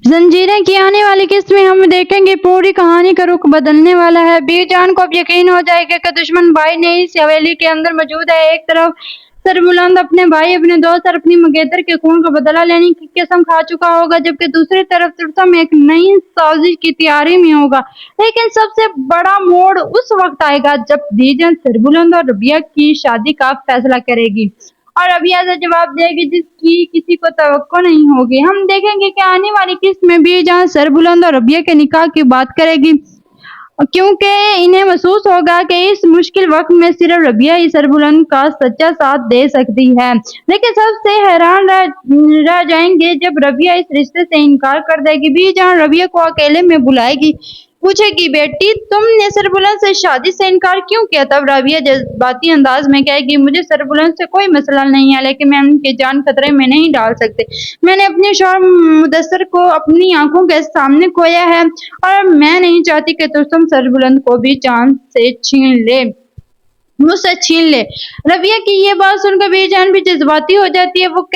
जंजीरें की आने वाली किस्त में हम देखेंगे पूरी कहानी का रुख बदलने वाला है। बीरजान को अब यकीन हो जाएगा कि दुश्मन भाई ने इस हवेली के अंदर मौजूद है। एक तरफ सरबुलंद अपने भाई, अपने दोस्त और अपनी मंगेतर के खून का बदला लेने की कसम खा चुका होगा, जबकि दूसरी तरफ तुर्सम एक नई साजिश की तैयारी में होगा। लेकिन सबसे बड़ा मोड़ उस वक्त आएगा जब बीरजान सरबुलंद और रबिया की शादी का फैसला करेगी और रबिया से जवाब देगी जिसकी किसी को तवक्को नहीं होगी। हम देखेंगे कि आने वाली किस्त में बीरजान सरबुलंद और रबिया के निकाह की बात करेगी, क्योंकि इन्हें महसूस होगा कि इस मुश्किल वक्त में सिर्फ रबिया ही सरबुलंद का सच्चा साथ दे सकती है। लेकिन सबसे हैरान रह जाएंगे जब रबिया इस रिश्ते से इनकार कर देगी। बीरजान रबिया को अकेले में बुलाएगी, पूछेगी, बेटी तुमने सरबुलंद से शादी से इनकार क्यों किया? तब रबिया जज्बाती अंदाज में कहेगी, मुझे सरबुलंद से कोई मसला नहीं है, लेकिन मैं उनकी जान खतरे में नहीं डाल सकती। मैंने अपने शौहर मुदस्सर को अपनी आंखों के सामने खोया है और मैं नहीं चाहती कि तुम सरबुलंद को भी जान से मुझसे छीन ले। रबिया की ये बात सुनकर बीरजान भी जज्बाती हो जाती है। वो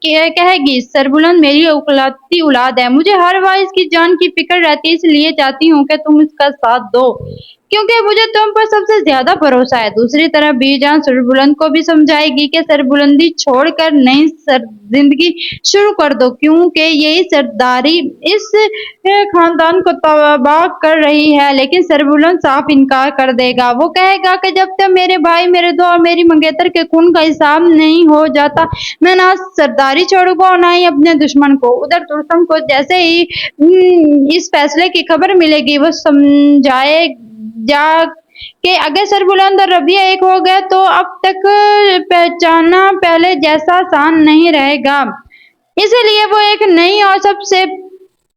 कहेगी, सरबुलंद मेरी औलाती औलाद है, मुझे हर बार इसकी जान की फिक्र रहती है, इसलिए चाहती हूँ कि तुम इसका साथ दो, क्योंकि मुझे तुम पर सबसे ज्यादा भरोसा है। दूसरी तरफ बीरजान सरबुलंद को भी समझाएगी कि सरबुलंदी छोड़कर नई जिंदगी शुरू कर दो, क्योंकि यही सरदारी इस खानदान को तबाह कर रही है। लेकिन सरबुलंद साफ इनकार कर देगा। वो कहेगा कि जब तक मेरे भाई, मेरे दो और मेरी मंगेतर के खून का हिसाब नहीं हो जाता, मैं ना सरदारी छोड़ूंगा और ना ही अपने दुश्मन को। उधर तुर्सम को जैसे ही इस फैसले की खबर मिलेगी, वो समझाए जा कि अगर सरबुलंद और रबिया एक हो गए तो अब तक पहचाना पहले जैसा आसान नहीं रहेगा। इसीलिए वो एक नई और सबसे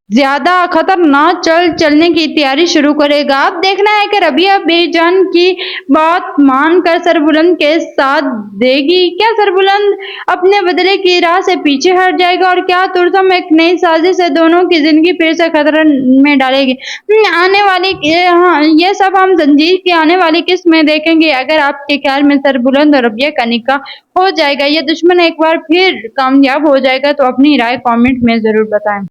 ज्यादा खतरनाक चलने की तैयारी शुरू करेगा। अब देखना है कि रबिया बीरजान की बात मानकर सरबुलंद के साथ देगी, क्या सरबुलंद अपने बदले की राह से पीछे हट जाएगा, और क्या तुर्सम एक नई साजिश से दोनों की जिंदगी फिर से खतरे में डालेगी। आने वाली ये सब हम जंजीर की आने वाली किस्त में देखेंगे। अगर आपके ख्याल में सरबुलंद और रबिया का निकाह हो जाएगा या दुश्मन एक बार फिर कामयाब हो जाएगा, तो अपनी राय कमेंट में जरूर बताएं।